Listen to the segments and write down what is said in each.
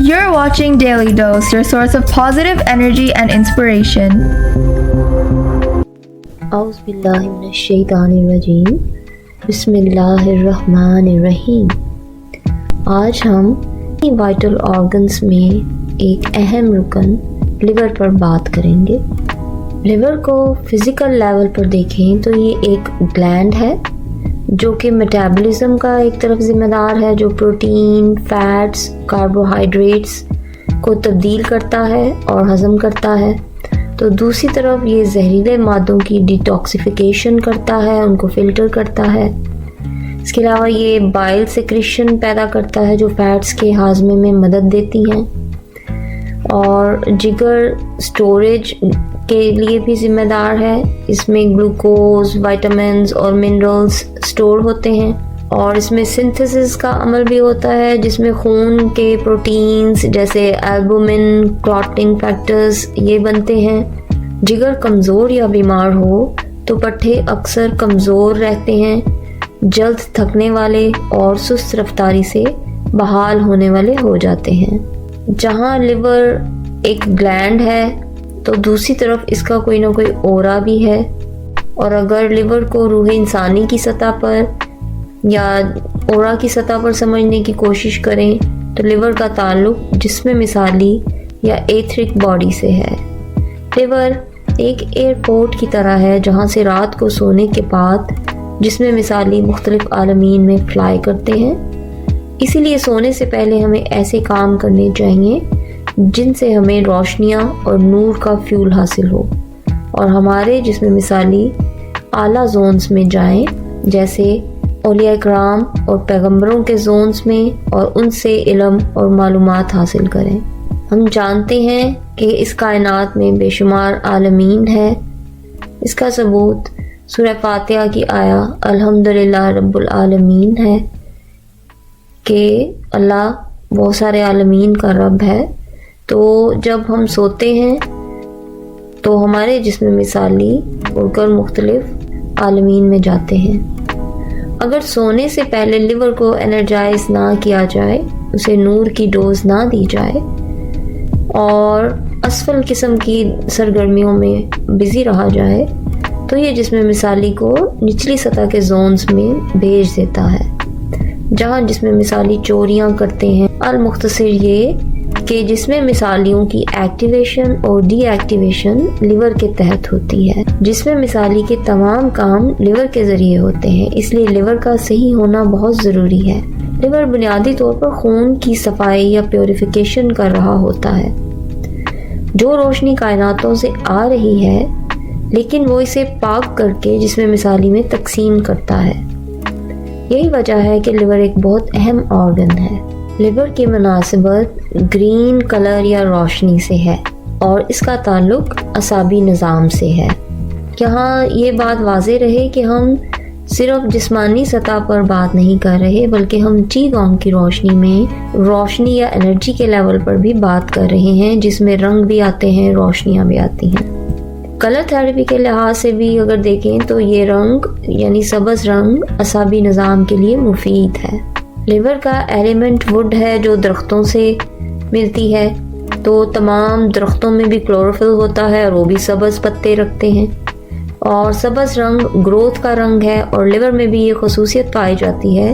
You're watching Daily Dose, your source of positive energy and inspiration. اعوذ باللہ من الشیطان الرجیم بسم اللہ الرحمن الرحیم۔ آج ہم وائٹل آرگنز میں ایک اہم رکن لیور پر بات کریں گے۔ لیور کو فزیکل لیول پر دیکھیں تو یہ ایک گلینڈ ہے جو کہ میٹابولزم کا ایک طرف ذمہ دار ہے، جو پروٹین، فیٹس، کاربوہائیڈریٹس کو تبدیل کرتا ہے اور ہضم کرتا ہے، تو دوسری طرف یہ زہریلے مادوں کی ڈیٹاکسیفیکیشن کرتا ہے، ان کو فلٹر کرتا ہے۔ اس کے علاوہ یہ بائل سیکریشن پیدا کرتا ہے جو فیٹس کے ہاضمے میں مدد دیتی ہیں، اور جگر سٹوریج کے لیے بھی ذمہ دار ہے۔ اس میں گلوکوز، وائٹامنز اور منرلز سٹور ہوتے ہیں، اور اس میں سنتھسس کا عمل بھی ہوتا ہے جس میں خون کے پروٹینز جیسے البومن، کلاٹنگ فیکٹرز یہ بنتے ہیں۔ جگر کمزور یا بیمار ہو تو پٹھے اکثر کمزور رہتے ہیں، جلد تھکنے والے اور سست رفتاری سے بحال ہونے والے ہو جاتے ہیں۔ جہاں لیور ایک گلینڈ ہے تو دوسری طرف اس کا کوئی نہ کوئی اورا بھی ہے، اور اگر لیور کو روح انسانی کی سطح پر یا اورا کی سطح پر سمجھنے کی کوشش کریں تو لیور کا تعلق جسم مثالی یا ایتھرک باڈی سے ہے۔ لیور ایک ایئرپورٹ کی طرح ہے جہاں سے رات کو سونے کے بعد جسم مثالی مختلف عالمین میں فلائی کرتے ہیں۔ اسی لیے سونے سے پہلے ہمیں ایسے کام کرنے چاہیے جن سے ہمیں روشنیاں اور نور کا فیول حاصل ہو، اور ہمارے جسم مثالی اعلیٰ زونز میں جائیں، جیسے اولیاء کرام اور پیغمبروں کے زونز میں، اور ان سے علم اور معلومات حاصل کریں۔ ہم جانتے ہیں کہ اس کائنات میں بے شمار عالمین ہے۔ اس کا ثبوت سورہ فاتحہ کی آیا الحمدللہ رب العالمین ہے کہ اللہ بہت سارے عالمین کا رب ہے۔ تو جب ہم سوتے ہیں تو ہمارے جسم مثالی اڑ کر مختلف عالمین میں جاتے ہیں۔ اگر سونے سے پہلے لیور کو انرجائز نہ کیا جائے، اسے نور کی ڈوز نہ دی جائے اور اسفل قسم کی سرگرمیوں میں بزی رہا جائے تو یہ جسم مثالی کو نچلی سطح کے زونز میں بھیج دیتا ہے، جہاں جسم مثالی چوریاں کرتے ہیں۔ المختصر یہ کہ جسم مثالیوں کی ایکٹیویشن اور ڈی ایکٹیویشن لیور کے تحت ہوتی ہے۔ جسم مثالی کے تمام کام لیور کے ذریعے ہوتے ہیں، اس لیے لیور کا صحیح ہونا بہت ضروری ہے۔ لیور بنیادی طور پر خون کی صفائی یا پیوریفیکیشن کر رہا ہوتا ہے۔ جو روشنی کائناتوں سے آ رہی ہے لیکن وہ اسے پاک کر کے جسم مثالی میں تقسیم کرتا ہے۔ یہی وجہ ہے کہ لیور ایک بہت اہم آرگن ہے۔ لیور کی مناسبت گرین کلر یا روشنی سے ہے، اور اس کا تعلق اعصابی نظام سے ہے۔ یہاں یہ بات واضح رہے کہ ہم صرف جسمانی سطح پر بات نہیں کر رہے، بلکہ ہم چی گانگ کی روشنی میں روشنی یا انرجی کے لیول پر بھی بات کر رہے ہیں، جس میں رنگ بھی آتے ہیں، روشنیاں بھی آتی ہیں۔ کلر تھراپی کے لحاظ سے بھی اگر دیکھیں تو یہ رنگ یعنی سبز رنگ اعصابی نظام کے لیے مفید ہے۔ لیور کا ایلیمنٹ ووڈ ہے جو درختوں سے ملتی ہے، تو تمام درختوں میں بھی کلوروفل ہوتا ہے اور وہ بھی سبز پتے رکھتے ہیں، اور سبز رنگ گروتھ کا رنگ ہے، اور لیور میں بھی یہ خصوصیت پائی جاتی ہے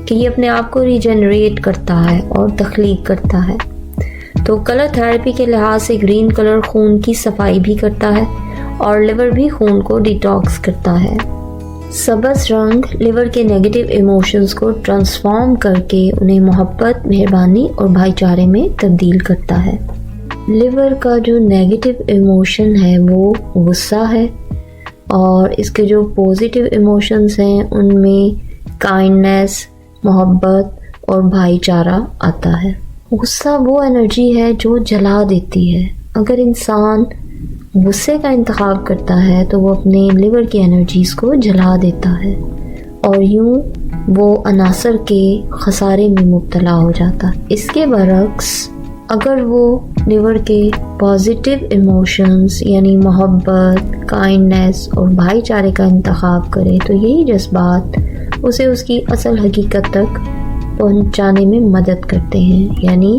کہ یہ اپنے آپ کو ریجنریٹ کرتا ہے اور تخلیق کرتا ہے۔ تو کلر تھراپی کے لحاظ سے گرین کلر خون کی صفائی بھی کرتا ہے، اور لیور بھی خون کو ڈیٹاکس کرتا ہے۔ سبز رنگ لیور کے نیگیٹو ایموشنز کو ٹرانسفارم کر کے انہیں محبت، مہربانی اور بھائی چارے میں تبدیل کرتا ہے۔ لیور کا جو نیگیٹو ایموشن ہے وہ غصہ ہے، اور اس کے جو پوزیٹیو ایموشنز ہیں ان میں کائنڈنیس، محبت اور بھائی چارہ آتا ہے۔ غصہ وہ انرجی ہے جو جلا دیتی ہے۔ اگر انسان غصے کا انتخاب کرتا ہے تو وہ اپنے لیور کی انرجیز کو جلا دیتا ہے، اور یوں وہ عناصر کے خسارے میں مبتلا ہو جاتا ہے۔ اس کے برعکس اگر وہ لیور کے پازیٹیو ایموشنز یعنی محبت، کائنڈنیس اور بھائی چارے کا انتخاب کرے تو یہی جذبات اسے اس کی اصل حقیقت تک پہنچانے میں مدد کرتے ہیں، یعنی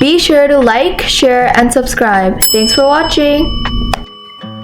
Be sure to like, share and subscribe. Thanks for watching.